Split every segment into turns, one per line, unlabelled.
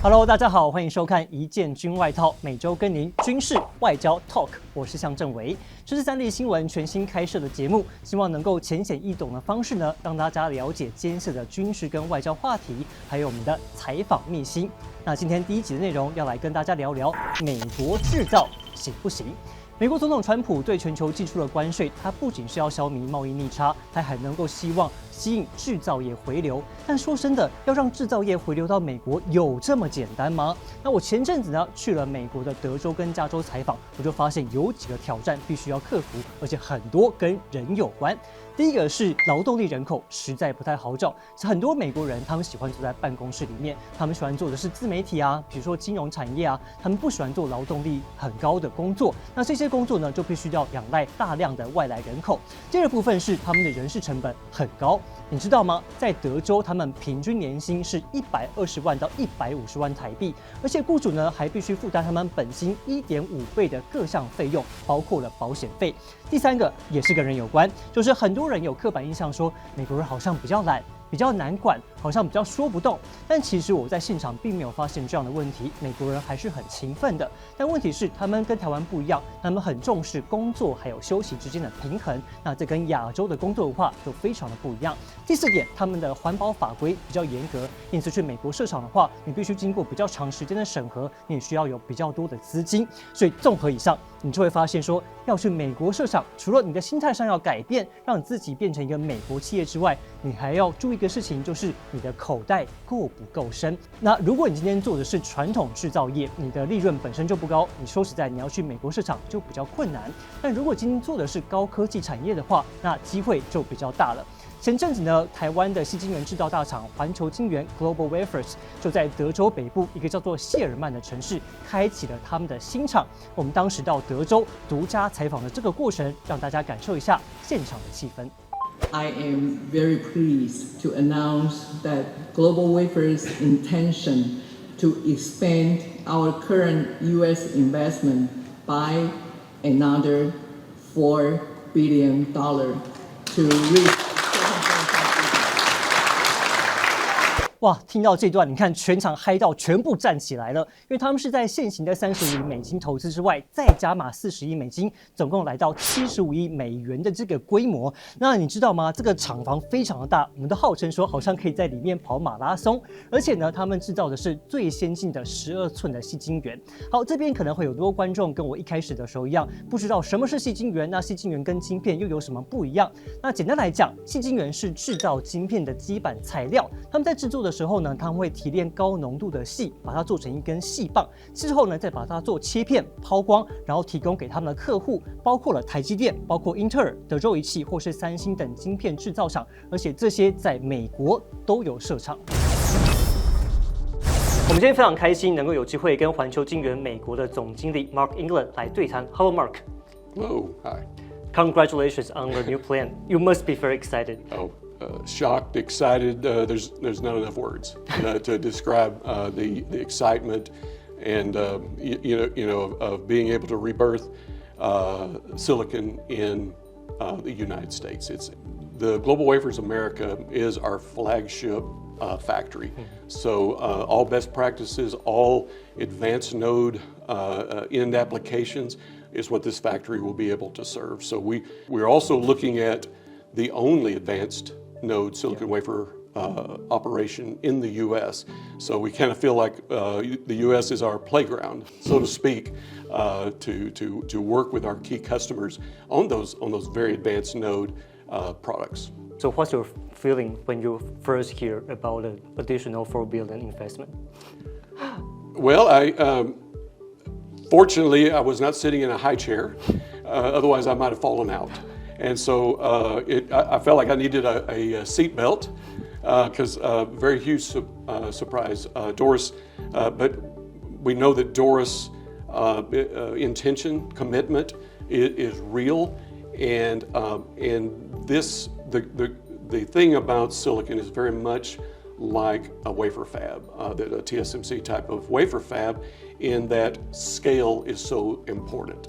Hello， 大家好，欢迎收看《一件军外套》，每周跟您军事外交 talk， 我是向正维。这是三立新闻全新开设的节目，希望能够浅显易懂的方式呢，让大家了解艰涩的军事跟外交话题，还有我们的采访秘辛。那今天第一集的内容要来跟大家聊聊美国制造行不行？美国总统川普对全球寄出了关税，他不仅是要消弭贸易逆差，他还能够希望吸引制造业回流。但说真的，要让制造业回流到美国，有这么简单吗？那我前阵子呢去了美国的德州跟加州采访，我就发现有几个挑战必须要克服，而且很多跟人有关。第一个是劳动力人口实在不太好找，很多美国人他们喜欢坐在办公室里面，他们喜欢做的是自媒体啊，比如说金融产业啊，他们不喜欢做劳动力很高的工作。那这些工作呢，就必须要仰赖大量的外来人口。第二部分是他们的人事成本很高，你知道吗？在德州，他们平均年薪是120万到150万台币，而且雇主呢还必须负担他们本薪1.5倍的各项费用，包括了保险费。第三个也是跟人有关，就是很多人有刻板印象说美国人好像比较懒，比较难管，好像比较说不动。但其实我在现场并没有发现这样的问题，美国人还是很勤奋的。但问题是，他们跟台湾不一样，他们很重视工作还有休息之间的平衡。那这跟亚洲的工作文化就非常的不一样。第四点，他们的环保法规比较严格，因此去美国设厂的话，你必须经过比较长时间的审核，你也需要有比较多的资金。所以综合以上，你就会发现说，要去美国设厂，除了你的心态上要改变，让你自己变成一个美国企业之外，你还要注意一个事情，就是你的口袋够不够深。那如果你今天做的是传统制造业，你的利润本身就不高，你说实在，你要去美国设厂就比较困难。但如果今天做的是高科技产业的话，那机会就比较大了。前阵子呢，台湾的矽晶圆制造大厂环球晶圆 Global Wafers 就在德州北部一个叫做谢尔曼的城市开启了他们的新厂。我们当时到德州独家采访的这个过程，让大家感受一下现场的气氛。
I am very pleased to announce that Global Wafers' intention to expand our current U.S. investment by another $4 billion to reach.
哇，听到这段，你看全场嗨到全部站起来了，因为他们是在现行的35亿美金投资之外，再加码40亿美金，总共来到75亿美元的这个规模。那你知道吗？这个厂房非常的大，我们都号称说好像可以在里面跑马拉松。而且呢，他们制造的是最先进的12寸的矽晶圆。好，这边可能会有多观众跟我一开始的时候一样，不知道什么是矽晶圆，那矽晶圆跟晶片又有什么不一样？那简单来讲，矽晶圆是制造晶片的基板材料，他们在制作的时候呢，他们会提炼高浓度的矽，把它做成一根矽棒，之后呢再把它做切片、抛光，然后提供给他们的客户，包括了台积电、包括英特尔、德州仪器或是三星等晶片制造厂，而且这些在美国都有设厂。我们今天非常开心能够有机会跟环球晶圆美国的总经理 Mark England 来对谈。Hello, Mark.
Hello, hi.
Congratulations on the new plan. You must be very excited.
Shocked, excited. There's not enough words to describe the excitement and of being able to rebirth silicon in the United States. It's the Global Wafers America is our flagship factory. So all best practices, all advanced node end applications is what this factory will be able to serve. So we're also looking at the only advanced node silicon wafer operation in the U.S. So we kind of feel like the U.S. is our playground, so to speak, to work with our key customers on those very advanced node products.
So what's your feeling when you first hear about an additional $4 billion investment?
Well, fortunately I was not sitting in a high chair, otherwise I might have fallen out. And so I felt like I needed a seat belt because very huge surprise. Doris, but we know that Doris' intention, commitment is real, and this the thing about silicon is very much like a wafer fab, that a TSMC type of wafer fab, in that scale is so important.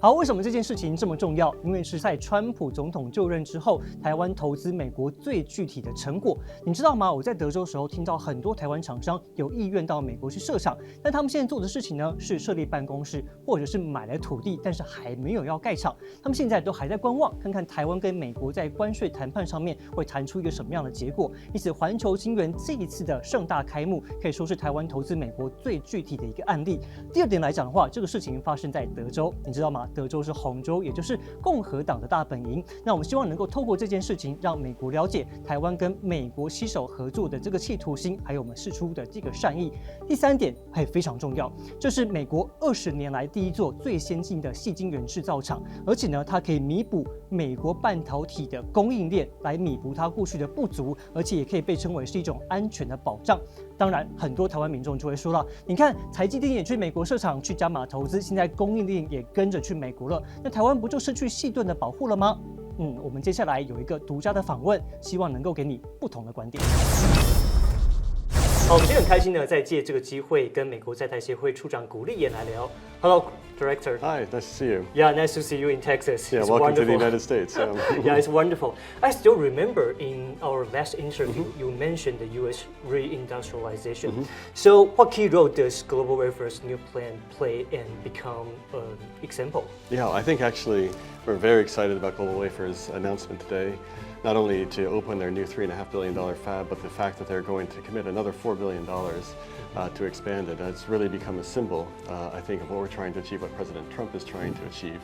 好，为什么这件事情这么重要？因为是在川普总统就任之后，台湾投资美国最具体的成果。你知道吗？我在德州的时候听到很多台湾厂商有意愿到美国去设厂，但他们现在做的事情呢，是设立办公室，或者是买来土地，但是还没有要盖厂。他们现在都还在观望，看看台湾跟美国在关税谈判上面会谈出一个什么样的结果。因此，环球晶圆这一次的盛大开幕，可以说是台湾投资美国最具体的一个案例。第二点来讲的话，这个事情发生在德州，你知道吗？德州是红州，也就是共和党的大本营。那我们希望能够透过这件事情，让美国了解台湾跟美国携手合作的这个企图心，还有我们释出的这个善意。第三点还非常重要，这是美国20年来第一座最先进的矽晶圆制造厂，而且呢，它可以弥补美国半导体的供应链，来弥补它过去的不足，而且也可以被称为是一种安全的保障。当然，很多台湾民众就会说了，你看台积电也去美国设厂，去加码投资，现在供应链也跟着去美国了，那台湾不就失去矽盾的保护了吗？我们接下来有一个独家的访问，希望能够给你不同的观点。好，我们今天很开心呢，在借这个机会跟美国在台协会处长谷立言来聊。Hello, Director.
Hi, nice to see you.
Yeah, nice to see you in Texas.
Yeah,
it's
welcome
wonderful.
to the United States.
Yeah, it's wonderful. I still remember in our last interview, you mentioned the U.S. reindustrialization. So, what key role does GlobalWafers' new plan play and become an example?
Yeah, I think actually we're very excited about GlobalWafers' announcement today. Not only to open their new $3.5 billion fab, but the fact that they're going to commit another $4 billion to expand it. It's really become a symbol, I think, of what we're trying to achieve, what President Trump is trying to achieve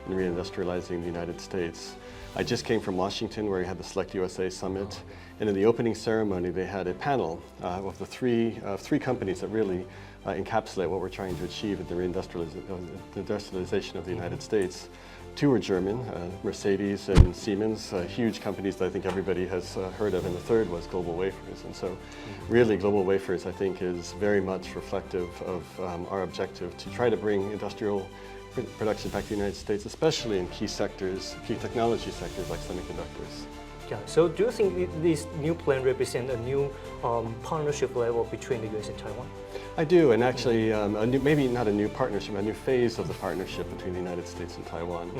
in reindustrializing the United States. I just came from Washington, where we had the Select USA Summit, and in the opening ceremony, they had a panel of the three companies that really encapsulate what we're trying to achieve in the reindustrialization of the United States. Two were German, Mercedes and Siemens, huge companies that I think everybody has heard of, and the third was GlobalWafers. And so really GlobalWafers, I think, is very much reflective of our objective to try to bring industrial production back to the United States, especially in key sectors, key technology sectors like semiconductors.
Yeah, so do you think this new plan represents a new partnership level between the US and Taiwan?
I do, and actually, maybe not a new partnership, a new phase of the partnership between the United States and Taiwan.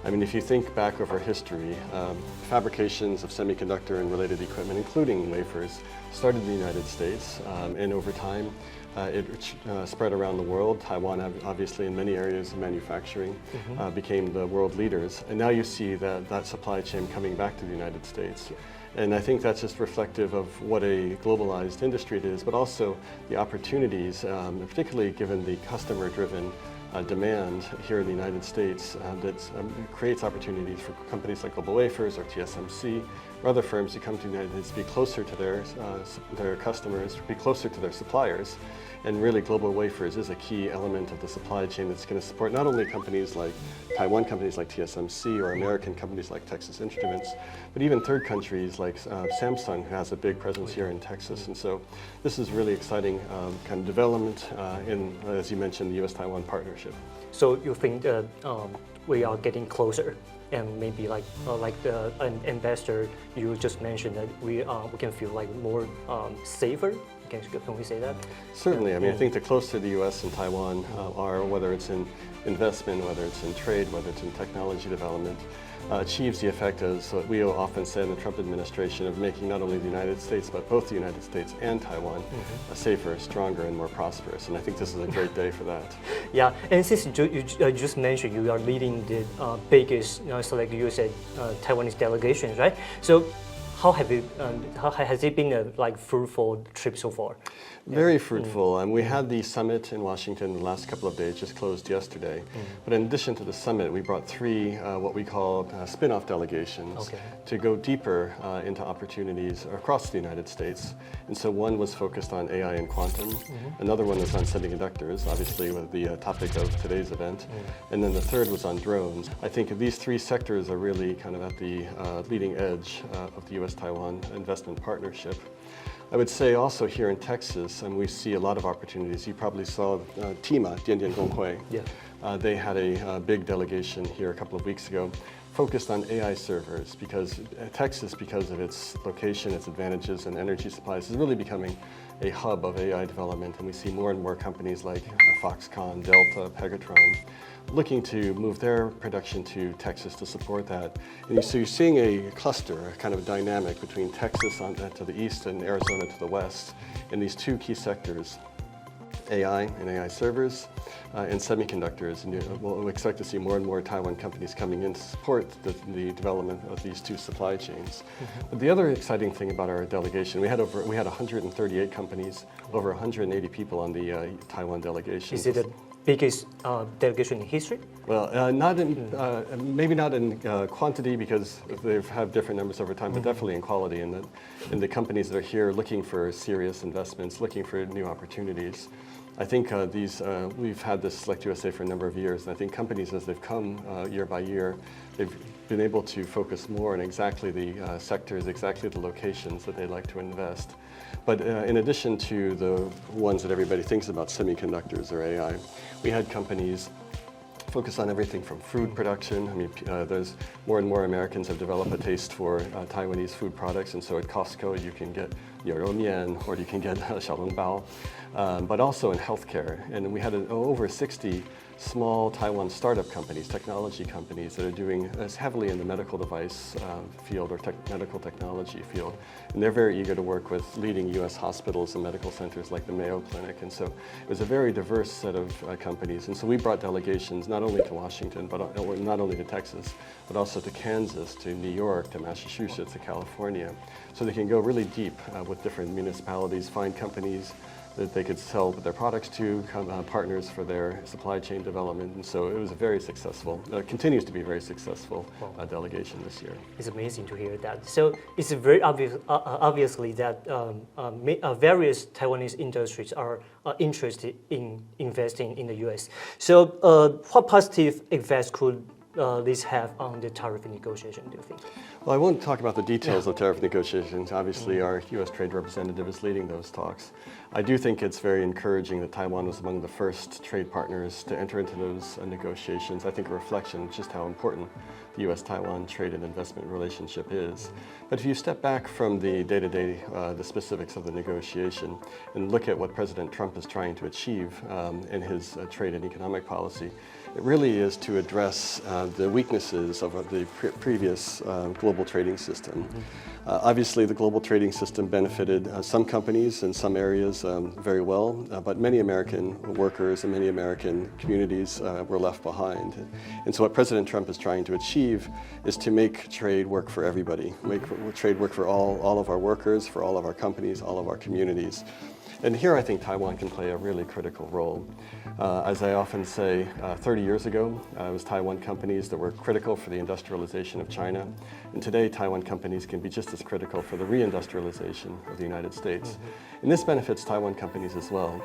I mean, if you think back over history, fabrications of semiconductor and related equipment, including wafers, started in the United States, and over time, it spread around the world. Taiwan, obviously, in many areas of manufacturing, became the world leaders. And now you see that supply chain coming back to the United States. And I think that's just reflective of what a globalized industry it is, but also the opportunities, particularly given the customer-driven demand here in the United States that creates opportunities for companies like GlobalWafers or TSMC or other firms to come to the United States to be closer to their customers, be closer to their suppliers. And really, GlobalWafers is a key element of the supply chain that's going to support not only companies like Taiwan companies like TSMC or American companies like Texas Instruments, but even third countries like Samsung, who has a big presence here in Texas. And so this is really exciting kind of development in, as you mentioned, the US-Taiwan partnership.
So you think we are getting closer? And maybe like an investor, you just mentioned that we can feel like more safer. Can we say that?
Certainly. I mean, I think the closer the U.S. and Taiwan are, whether it's in investment, whether it's in trade, whether it's in technology development, achieves the effect, as we often say in the Trump administration, of making not only the United States, but both the United States and Taiwan safer, stronger, and more prosperous. And I think this is a great day for that.
Yeah, and since you just mentioned you are leading the biggest, select U.S. Taiwanese delegations, right? So how has it been a fruitful trip so far?
Very fruitful. We had the summit in Washington the last couple of days, just closed yesterday. But in addition to the summit, we brought three what we call spin-off delegations to go deeper into opportunities across the United States. And so one was focused on AI and quantum. Another one was on semiconductors, obviously with the topic of today's event. And then the third was on drones. I think these three sectors are really kind of at the leading edge of the US-Taiwan investment partnership. I would say also here in Texas, we see a lot of opportunities. You probably saw TIMA, Dian Dian Gonghui. They had a big delegation here a couple of weeks ago, focused on AI servers because Texas, because of its location, its advantages, and energy supplies, is really becoming a hub of AI development. And we see more and more companies like Foxconn, Delta, Pegatron, looking to move their production to Texas to support that. And so you're seeing a cluster, a kind of dynamic between Texas to the east and Arizona to the west in these two key sectors, AI and AI servers, and semiconductors. And we'll expect to see more and more Taiwan companies coming in to support the development of these two supply chains. But the other exciting thing about our delegation, we had 138 companies, over 180 people on the Taiwan delegation.
Is it the biggest delegation in history?
Well, not in, maybe not in quantity because they have different numbers over time, but definitely in quality. And the companies that are here looking for serious investments, looking for new opportunities. I think we've had this Select USA for a number of years, and I think companies, as they've come year by year, they've been able to focus more on exactly the sectors, exactly the locations that they'd like to invest. But in addition to the ones that everybody thinks about, semiconductors or AI, we had companies focus on everything from food production. I mean, there's more and more Americans have developed a taste for Taiwanese food products, and so at Costco you can get mian or you can get xiaolongbao, but also in healthcare. And we had over 60 small Taiwan startup companies, technology companies that are doing as heavily in the medical device field or medical technology field. And they're very eager to work with leading US hospitals and medical centers like the Mayo Clinic. And so it was a very diverse set of companies. And so we brought delegations not only to Washington, but not only to Texas, but also to Kansas, to New York, to Massachusetts, to California. So they can go really deep with different municipalities, find companies that they could sell their products to, partners for their supply chain development. And so it was a very successful, continues to be a very successful delegation this year.
It's amazing to hear that. So it's very obvious, obviously that various Taiwanese industries are interested in investing in the US. So what positive effects could this have on the tariff negotiation, do you think?
Well, I won't talk about the details of tariff negotiations. Obviously, our U.S. Trade Representative is leading those talks. I do think it's very encouraging that Taiwan was among the first trade partners to enter into those negotiations. I think a reflection of just how important the U.S.-Taiwan trade and investment relationship is. But if you step back from the day-to-day, the specifics of the negotiation, and look at what President Trump is trying to achieve in his trade and economic policy, it really is to address the weaknesses of the previous global trading system. Obviously, the global trading system benefited some companies in some areas very well, but many American workers and many American communities were left behind. And so what President Trump is trying to achieve is to make trade work for everybody, make trade work for all of our workers, for all of our companies, all of our communities. And here I think Taiwan can play a really critical role. As I often say, 30 years ago, it was Taiwan companies that were critical for the industrialization of China. And today, Taiwan companies can be just as critical for the reindustrialization of the United States. And this benefits Taiwan companies as well.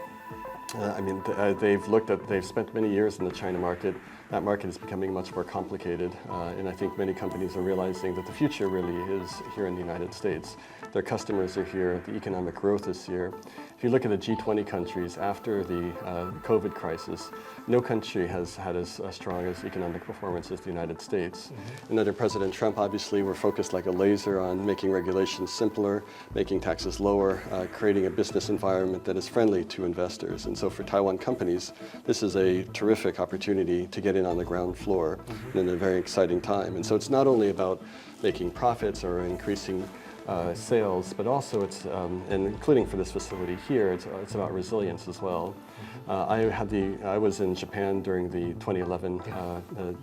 They've spent many years in the China market. That market is becoming much more complicated, and I think many companies are realizing that the future really is here in the United States. Their customers are here, the economic growth is here. If you look at the G20 countries after the COVID crisis, no country has had as strong as economic performance as the United States. And under President Trump, obviously, we're focused like a laser on making regulations simpler, making taxes lower, creating a business environment that is friendly to investors. And so for Taiwan companies, this is a terrific opportunity to get in on the ground floor in a very exciting time. And so it's not only about making profits or increasing sales, but also it's, and including for this facility here, it's about resilience as well. I was in Japan during the 2011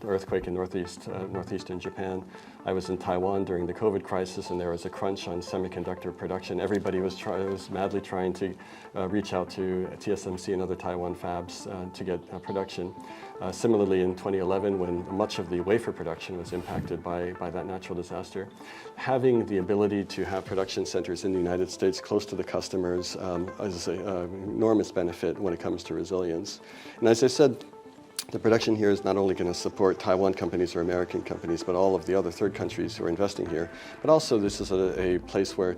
earthquake in northeastern Japan. I was in Taiwan during the COVID crisis, and there was a crunch on semiconductor production. Everybody was madly trying to reach out to TSMC and other Taiwan fabs to get production. Similarly, in 2011, when much of the wafer production was impacted by that natural disaster, having the ability to have production centers in the United States close to the customers is an enormous benefit when it comes to resilience. And as I said, The production here is not only going to support Taiwan companies or American companies, but all of the other third countries who are investing here. But also this is a place where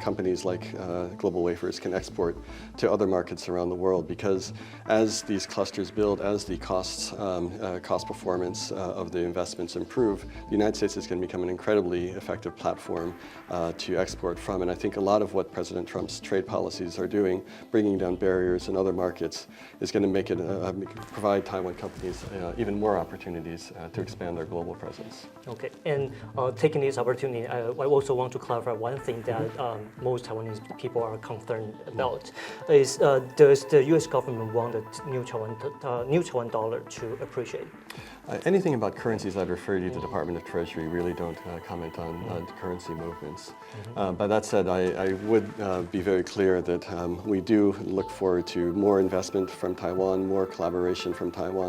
companies like Global Wafers can export to other markets around the world, because as these clusters build, as the cost performance of the investments improve, the United States is going to become an incredibly effective platform to export from. And I think a lot of what President Trump's trade policies are doing, bringing down barriers in other markets, is going to make it provide Taiwan companies even more opportunities to expand their global presence.
Okay, and taking this opportunity, I also want to clarify one thing that most Taiwanese people are concerned about is does the U.S. government want the new Taiwan dollar to appreciate?
Anything about currencies, I'd refer you to the Department of Treasury. Really don't comment on currency movements. But that said, I would be very clear that we do look forward to more investment from Taiwan, more collaboration from Taiwan.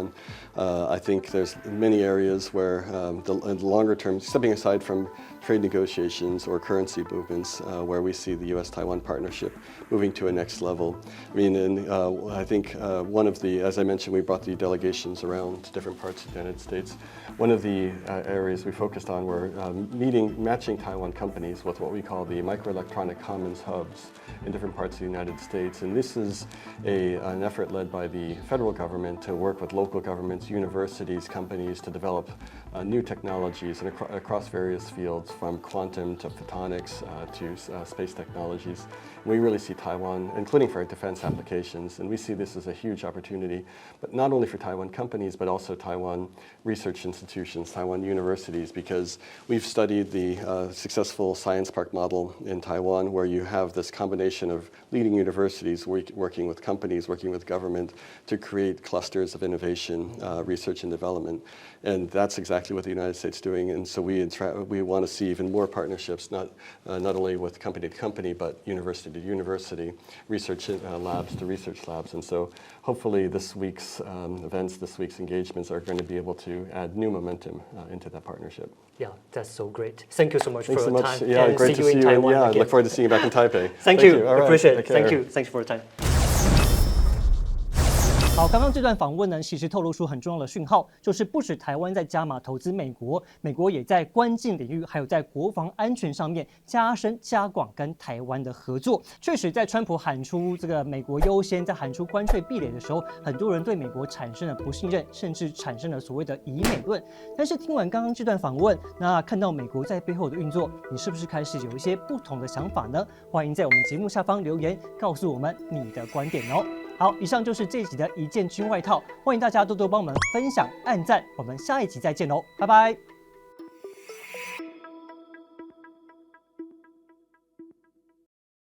I think there's many areas where the longer term, stepping aside from trade negotiations or currency movements, where we see the U.S.-Taiwan partnership moving to a next level. I mean, and I think one of the, as I mentioned, we brought the delegations around to different parts of the United States. One of the areas we focused on were matching Taiwan companies with what we call the microelectronic commons hubs in different parts of the United States. And this is an effort led by the federal government to work with local governments, universities, companies to develop new technologies and across various fields, from quantum to photonics to space technologies. We really see Taiwan, including for defense applications, and we see this as a huge opportunity, but not only for Taiwan companies, but also Taiwan research institutions, Taiwan universities, because we've studied the successful science park model in Taiwan, where you have this combination of leading universities working with companies, working with government to create clusters of innovation, research and development. And that's exactly what the United States is doing. And so we want to see even more partnerships, not only with company to company, but university to university, research labs to research labs. And so hopefully this week's events, this week's engagements are going to be able to add new momentum into that partnership.
Yeah, that's so great. Thank you so much
Thanks
for
so
your
much.
time.
Yeah,
and
great
see
to
you
see
in
you.
Taiwan
And, yeah, I
again.
look forward to seeing you back in Taipei.
Thank you.
All right.
Appreciate it.
Take care.
Thank you. Thanks for your time. 好，刚刚这段访问呢，其实透露出很重要的讯号，就是不止台湾在加码投资美国，美国也在关键领域，还有在国防安全上面加深加广跟台湾的合作。确实，在川普喊出这个美国优先，在喊出关税壁垒的时候，很多人对美国产生了不信任，甚至产生了所谓的以美论。但是听完刚刚这段访问，那看到美国在背后的运作，你是不是开始有一些不同的想法呢？欢迎在我们节目下方留言，告诉我们你的观点哦。好，以上就是这一集的一件军外套，欢迎大家多多帮我们分享、按赞，我们下一集再见喽，拜拜。